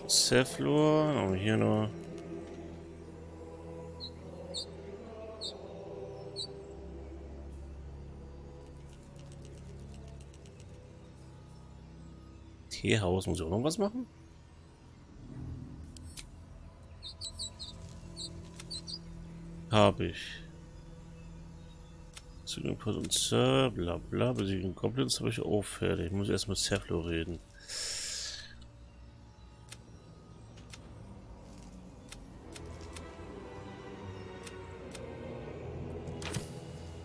Zeflor, haben wir hier noch. Teehaus, muss ich auch noch was machen? Habe ich. Zu dem Kurs und Sir, bla bla, besiegen Goblins habe ich auch fertig. Ich muss erst mit Zeflor reden.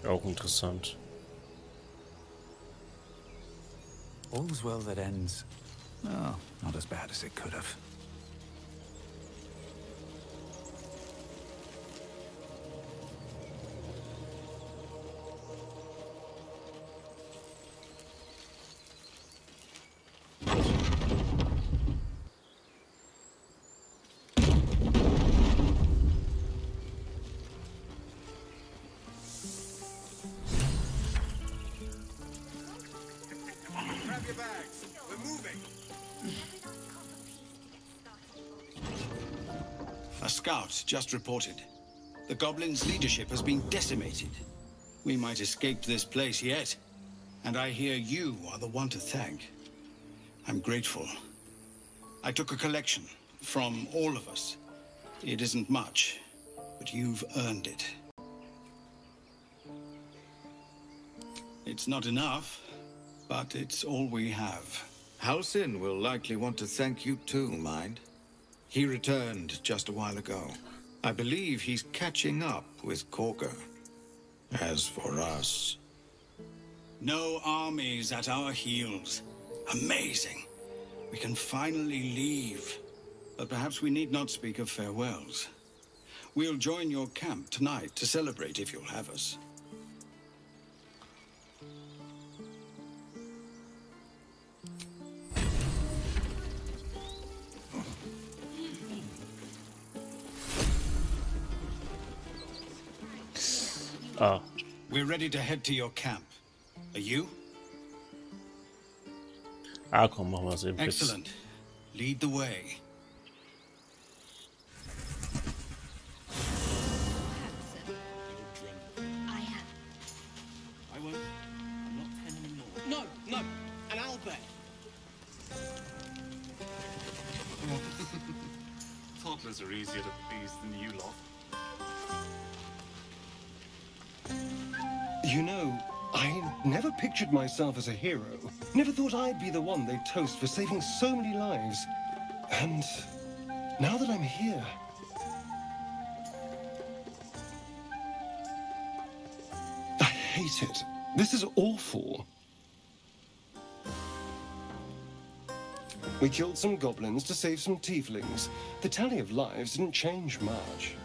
Auch interessant. All's well that ends. Oh, not as bad as it could have. A scout just reported. The goblins' leadership has been decimated. We might escape this place yet. And I hear you are the one to thank. I'm grateful. I took a collection from all of us. It isn't much, but you've earned it. It's not enough, but it's all we have. Halsin will likely want to thank you too, mind. He returned just a while ago. I believe he's catching up with Korga. As for us... No armies at our heels. Amazing. We can finally leave. But perhaps we need not speak of farewells. We'll join your camp tonight to celebrate if you'll have us. Ah. We're ready to head to your camp. Are you? Ah, komm, machen wir es eben. Excellent. Lead the way. I am. I won't. I'm not 10 anymore. No, an Albert. Toddlers are easier to please than you lot. You know, I never pictured myself as a hero. Never thought I'd be the one they'd toast for saving so many lives. And now that I'm here... I hate it. This is awful. We killed some goblins to save some tieflings. The tally of lives didn't change much.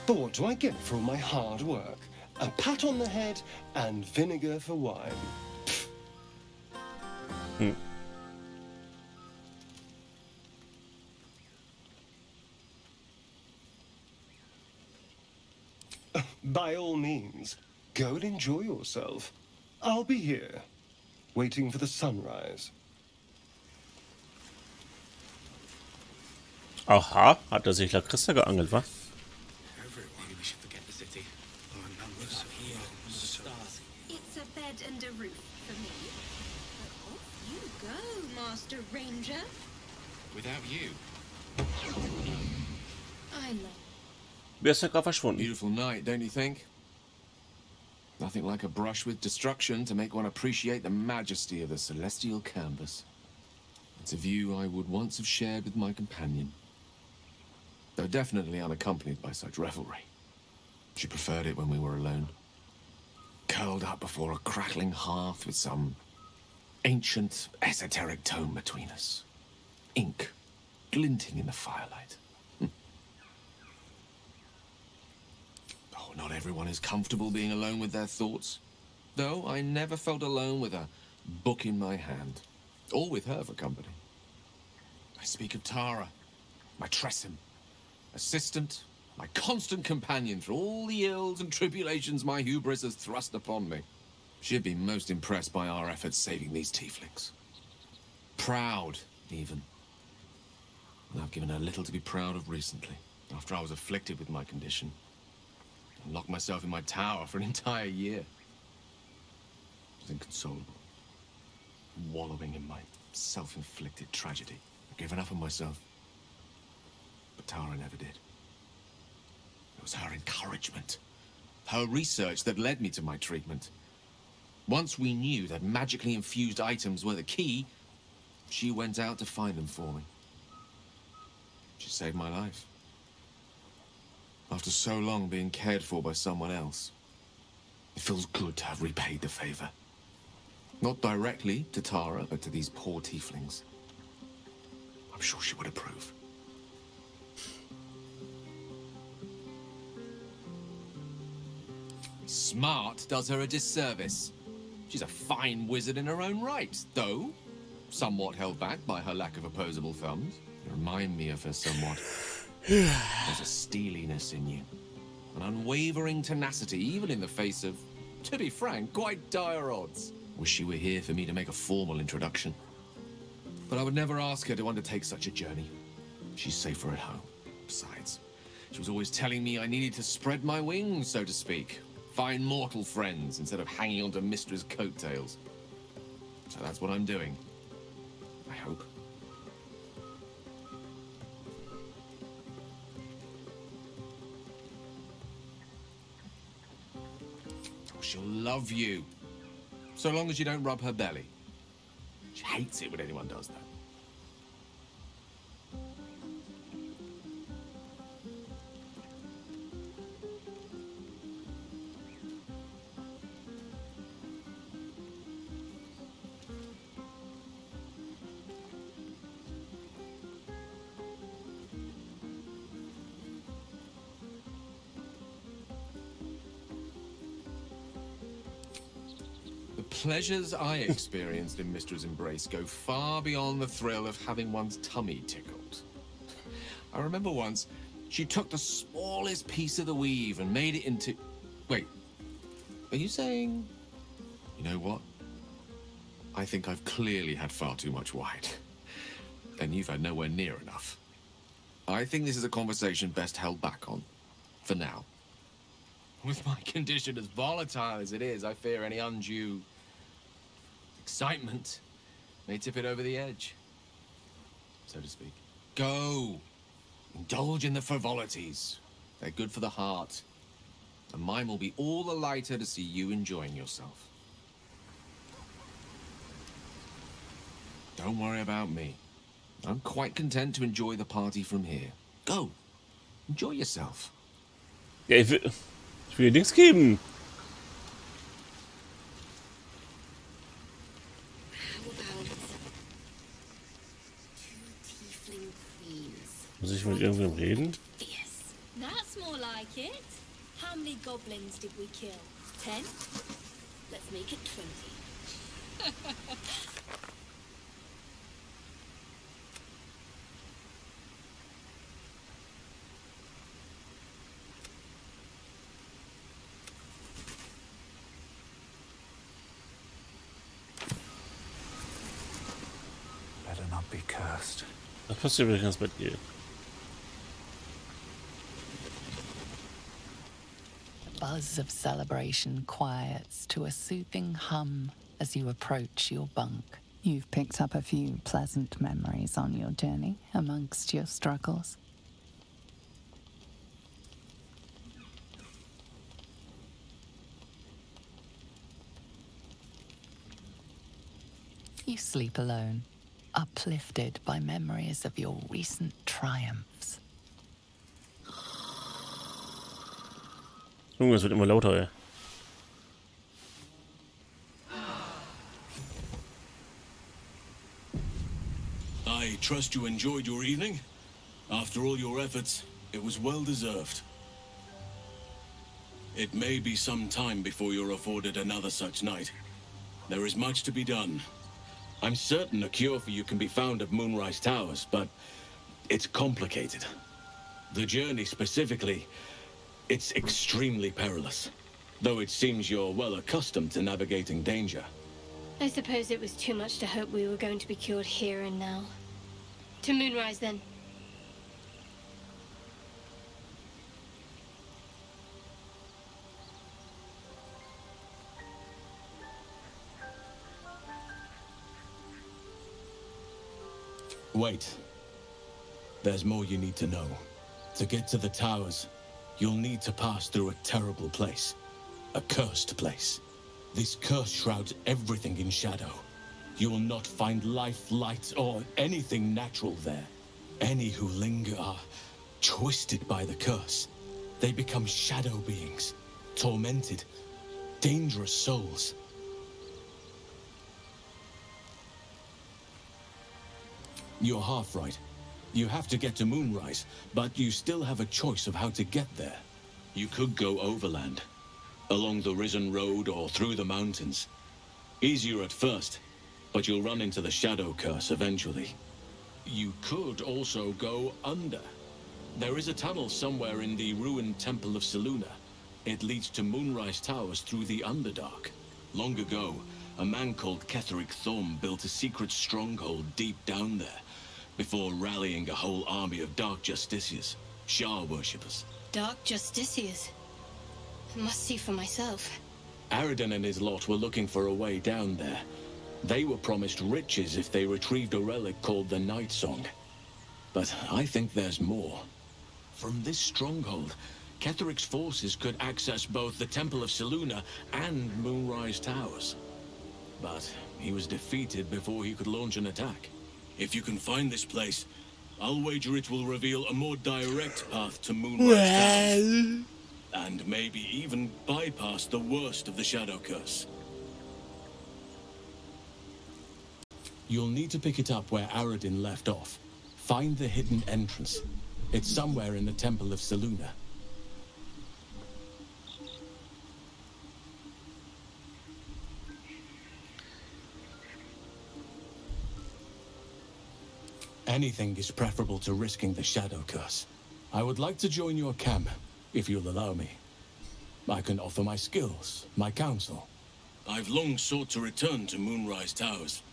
But what do I get for all my hard work? A pat on the head and vinegar for wine. By all means, go and enjoy yourself. I'll be here, waiting for the sunrise. Aha, hat sich Lakrista geangelt, wa? It's a bed and a roof for me. But off you go, Master Ranger. Without you. I know. Wer ist denn gerade verschwunden? Beautiful night, don't you think? Nothing like a brush with destruction to make one appreciate the majesty of the celestial canvas. It's a view I would once have shared with my companion, though definitely unaccompanied by such revelry. She preferred it when we were alone, curled up before a crackling hearth with some ancient, esoteric tome between us. Ink glinting in the firelight. Oh, not everyone is comfortable being alone with their thoughts. Though I never felt alone with a book in my hand, or with her for company. I speak of Tara, my Tressim, assistant, my constant companion through all the ills and tribulations my hubris has thrust upon me. She'd be most impressed by our efforts saving these tieflings. Proud, even. And I've given her little to be proud of recently, after I was afflicted with my condition. And locked myself in my tower for an entire year. I was inconsolable. Wallowing in my self-inflicted tragedy. I gave enough of myself. But Tara never did. It was her encouragement. Her research that led me to my treatment. Once we knew that magically infused items were the key, she went out to find them for me. She saved my life. After so long being cared for by someone else, it feels good to have repaid the favor. Not directly to Tara, but to these poor tieflings. I'm sure she would approve. Smart does her a disservice. She's a fine wizard in her own right, though somewhat held back by her lack of opposable thumbs. You remind me of her somewhat. There's a steeliness in you. An unwavering tenacity, even in the face of, to be frank, quite dire odds. Wish she were here for me to make a formal introduction. But I would never ask her to undertake such a journey. She's safer at home. Besides, she was always telling me I needed to spread my wings, so to speak. Find mortal friends instead of hanging onto Mistra's coattails. So that's what I'm doing. I hope. She'll love you. So long as you don't rub her belly. She hates it when anyone does that. The pleasures I experienced in Mistra's embrace go far beyond the thrill of having one's tummy tickled. I remember once, she took the smallest piece of the weave and made it into... Wait, are you saying... You know what? I think I've clearly had far too much wine. And you've had nowhere near enough. I think this is a conversation best held back on. For now. With my condition as volatile as it is, I fear any undue... excitement may tip it over the edge, so to speak. Go! Indulge in the frivolities. They're good for the heart. And mine will be all the lighter to see you enjoying yourself. Don't worry about me. I'm quite content to enjoy the party from here. Go! Enjoy yourself. Ja, ich will dir nichts geben. Muss ich mit irgendwem reden? Yes, that's more like it. How many goblins did we kill? 10? Let's make it 20. Better not be cursed. Was passiert, wenn ich ins Bett gehe? Buzz of celebration quiets to a soothing hum as you approach your bunk. You've picked up a few pleasant memories on your journey amongst your struggles. You sleep alone, uplifted by memories of your recent triumphs. Junge, es wird immer lauter, ey. I trust you enjoyed your evening. After all your efforts, it was well deserved. It may be some time before you're afforded another such night. There is much to be done. I'm certain a cure for you can be found at Moonrise Towers, but it's complicated. The journey specifically, it's extremely perilous, though it seems you're well accustomed to navigating danger. I suppose it was too much to hope we were going to be cured here and now. To Moonrise, then. Wait. There's more you need to know. To get to the towers, you'll need to pass through a terrible place. A cursed place. This curse shrouds everything in shadow. You will not find life, light, or anything natural there. Any who linger are twisted by the curse. They become shadow beings, tormented, dangerous souls. You're half right. You have to get to Moonrise, but you still have a choice of how to get there. You could go overland, along the Risen Road or through the mountains. Easier at first, but you'll run into the Shadow Curse eventually. You could also go under. There is a tunnel somewhere in the ruined Temple of Selûne. It leads to Moonrise Towers through the Underdark. Long ago, a man called Ketheric Thorm built a secret stronghold deep down there, before rallying a whole army of Dark Justiciars, Shah worshippers. Dark Justiciars? I must see for myself. Aradin and his lot were looking for a way down there. They were promised riches if they retrieved a relic called the Night Song. But I think there's more. From this stronghold, Ketheric's forces could access both the Temple of Selûne and Moonrise Towers. But he was defeated before he could launch an attack. If you can find this place, I'll wager it will reveal a more direct path to Moonrise Towers. And maybe even bypass the worst of the Shadow Curse. You'll need to pick it up where Aradin left off. Find the hidden entrance. It's somewhere in the Temple of Selûne. Anything is preferable to risking the Shadow Curse. I would like to join your camp, if you'll allow me. I can offer my skills, my counsel. I've long sought to return to Moonrise Towers.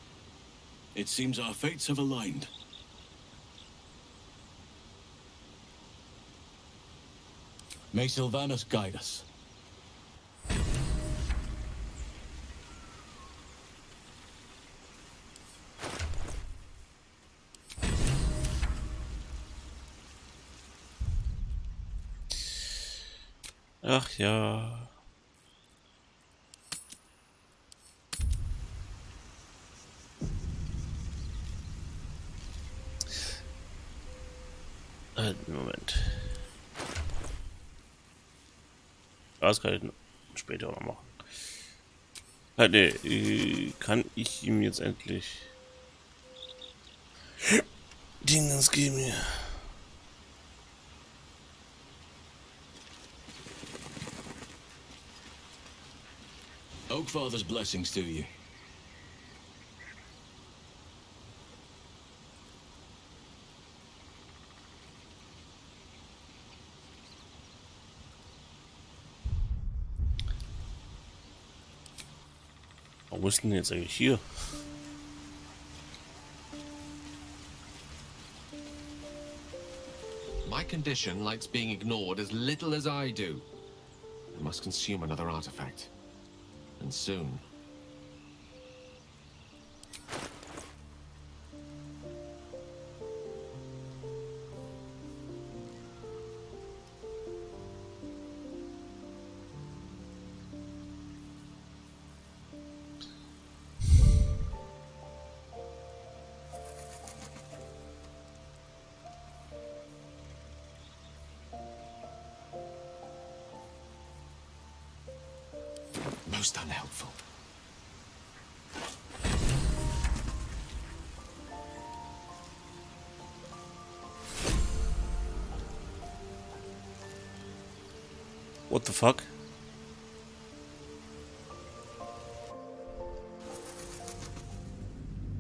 It seems our fates have aligned. May Sylvanus guide us. Ach ja. Moment. Das kann ich später auch noch machen. Ne, kann ich ihm jetzt endlich Dingens geben hier? Oakfather's blessings to you. Wo ist denn jetzt eigentlich hier? My condition likes being ignored as little as I do. I must consume another artifact. And soon. Most unhelpful. What the fuck?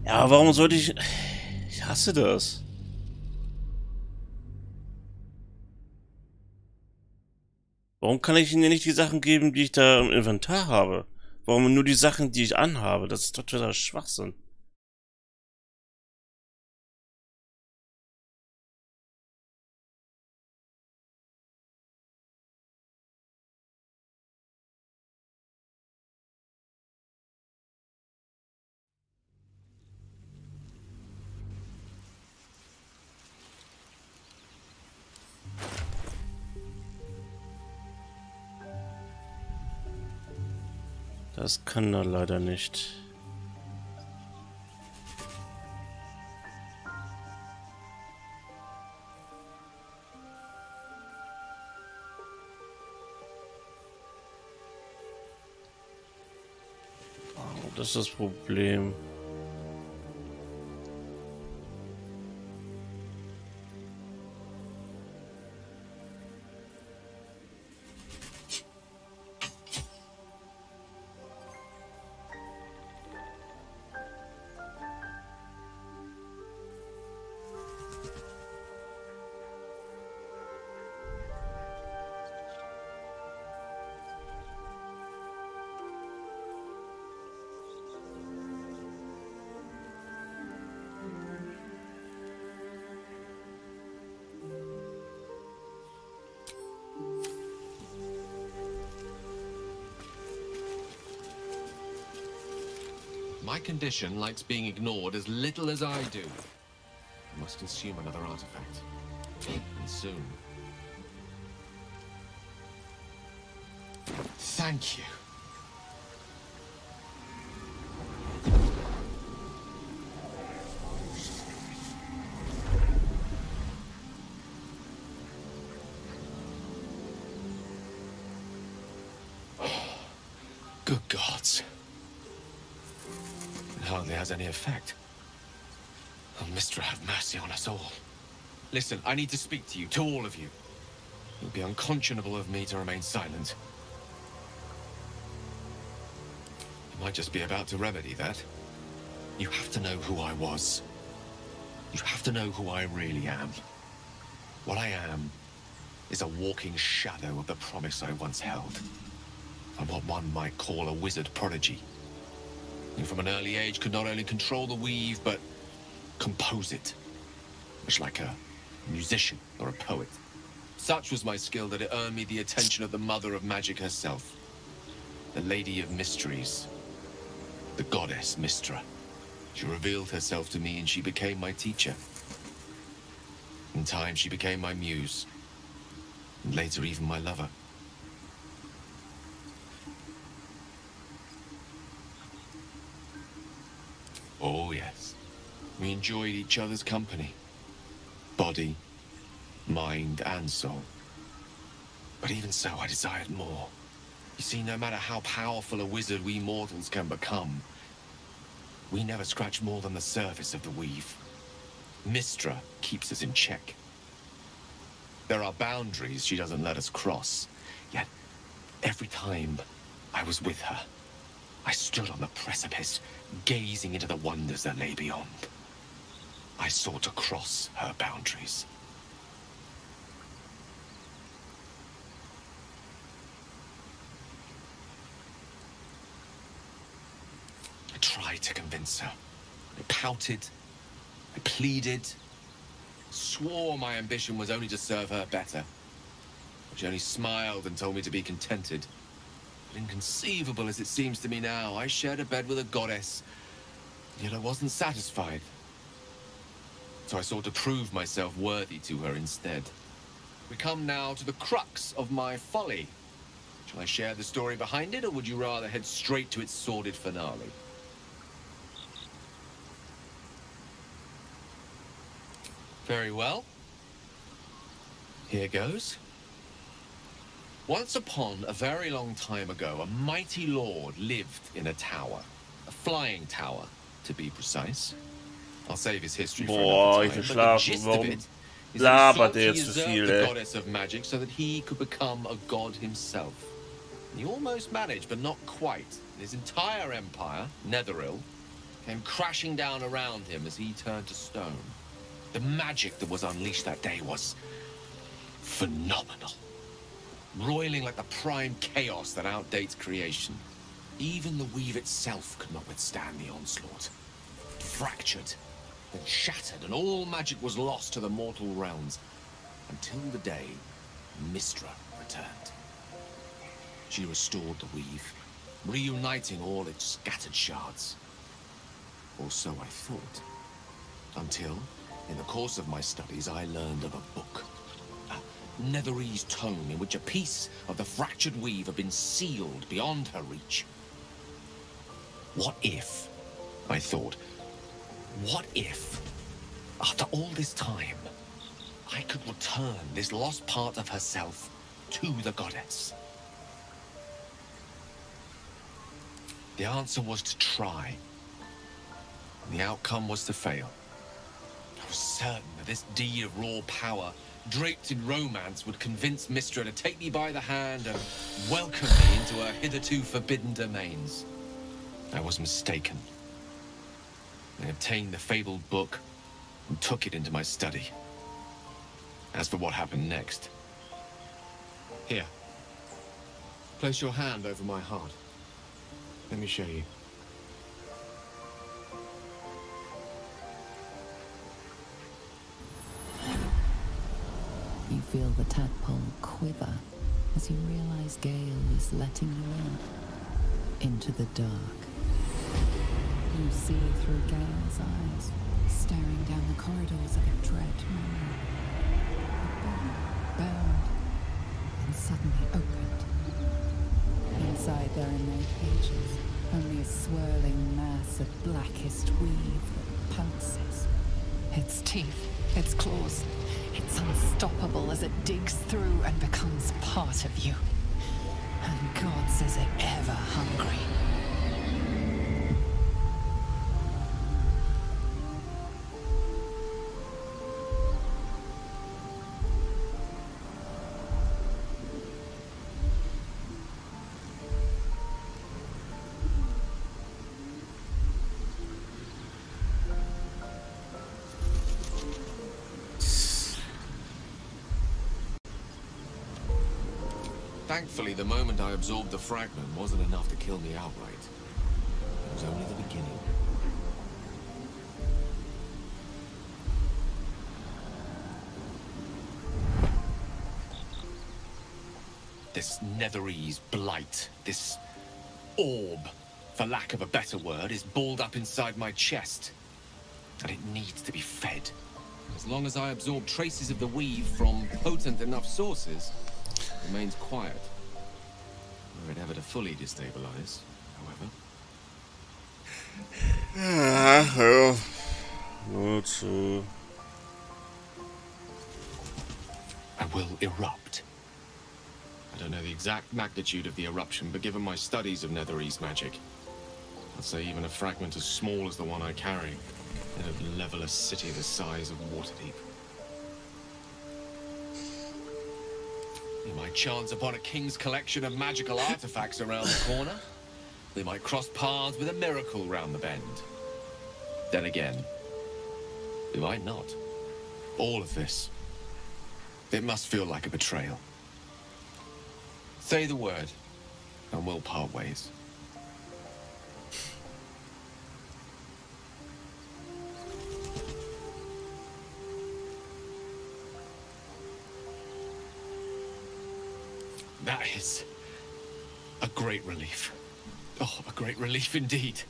Ja, warum sollte ich... Ich hasse das. Warum kann ich ihnen nicht die Sachen geben, die ich da im Inventar habe? Warum nur die Sachen, die ich anhabe? Das ist totaler Schwachsinn. Das kann er leider nicht. Das ist das Problem. My condition likes being ignored as little as I do. I must consume another artifact. And soon. Thank you. Good gods. It hardly has any effect. Oh, Mistra, have mercy on us all. Listen, I need to speak to you, to all of you. It would be unconscionable of me to remain silent. You might just be about to remedy that. You have to know who I was. You have to know who I really am. What I am is a walking shadow of the promise I once held. I'm what one might call a wizard prodigy. You from an early age could not only control the weave, but compose it. Much like a musician or a poet. Such was my skill that it earned me the attention of the mother of magic herself. The Lady of Mysteries. The goddess Mistra. She revealed herself to me and she became my teacher. In time, she became my muse. And later, even my lover. Oh, yes. We enjoyed each other's company. Body, mind, and soul. But even so, I desired more. You see, no matter how powerful a wizard we mortals can become, we never scratch more than the surface of the weave. Mistra keeps us in check. There are boundaries she doesn't let us cross. Yet, every time I was with her, I stood on the precipice, gazing into the wonders that lay beyond. I sought to cross her boundaries. I tried to convince her. I pouted. I pleaded. Swore my ambition was only to serve her better. But she only smiled and told me to be contented. But inconceivable as it seems to me now, I shared a bed with a goddess, yet I wasn't satisfied. So I sought to prove myself worthy to her instead. We come now to the crux of my folly. Shall I share the story behind it, or would you rather head straight to its sordid finale? Very well. Here goes. Once upon a very long time ago, a mighty lord lived in a tower. A flying tower, to be precise. I'll save his history for another time, but the gist of it is that he usurped the goddess of magic so that he could become a god himself. And he almost managed, but not quite. His entire empire, Netheril, came crashing down around him as he turned to stone. The magic that was unleashed that day was phenomenal. Roiling like the prime chaos that outdates creation. Even the weave itself could not withstand the onslaught. It fractured, then shattered, and all magic was lost to the mortal realms. Until the day Mistra returned. She restored the weave, reuniting all its scattered shards. Or so I thought. Until, in the course of my studies, I learned of a book. Netherese tome in which a piece of the fractured weave had been sealed beyond her reach. What if, I thought, what if, after all this time, I could return this lost part of herself to the goddess? The answer was to try. The outcome was to fail. I was certain that this deed of raw power, draped in romance, would convince Mistra to take me by the hand and welcome me into her hitherto forbidden domains. I was mistaken. I obtained the fabled book and took it into my study. As for what happened next... Here. Place your hand over my heart. Let me show you. You feel the tadpole quiver as you realize Gale is letting you into the dark. You see through Gale's eyes, staring down the corridors of a dread memory. A book bound and suddenly opened. Inside there are no pages, only a swirling mass of blackest weave that pulses. Its teeth, its claws, it's unstoppable as it digs through and becomes part of you. And gods, is it ever hungry. Thankfully, the moment I absorbed the fragment wasn't enough to kill me outright. It was only the beginning. This Netherese blight, this orb, for lack of a better word, is balled up inside my chest. And it needs to be fed. As long as I absorb traces of the weave from potent enough sources, remains quiet. Were it ever to fully destabilize, however. Ja, nur zu. I will erupt. I don't know the exact magnitude of the eruption, but given my studies of Netherese magic, I'd say even a fragment as small as the one I carry, it'd level a city the size of Waterdeep. We might chance upon a king's collection of magical artifacts around the corner. We might cross paths with a miracle round the bend. Then again, we might not. All of this, it must feel like a betrayal. Say the word, and we'll part ways. That is a great relief. Oh, a great relief indeed.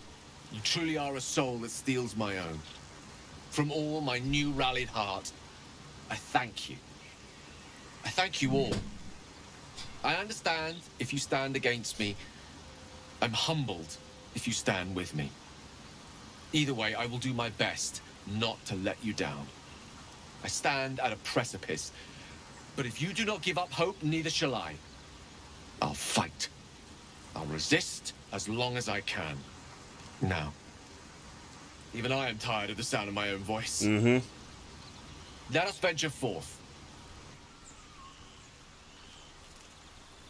You truly are a soul that steals my own. From all my new rallied heart, I thank you. I thank you all. I understand if you stand against me. I'm humbled if you stand with me. Either way, I will do my best not to let you down. I stand at a precipice, but if you do not give up hope, neither shall I. I'll fight. I'll resist as long as I can. Now, even I am tired of the sound of my own voice. Let us venture forth.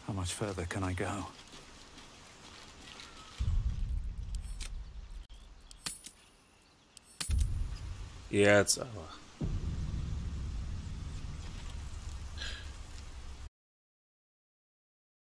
How much further can I go? Jetzt aber.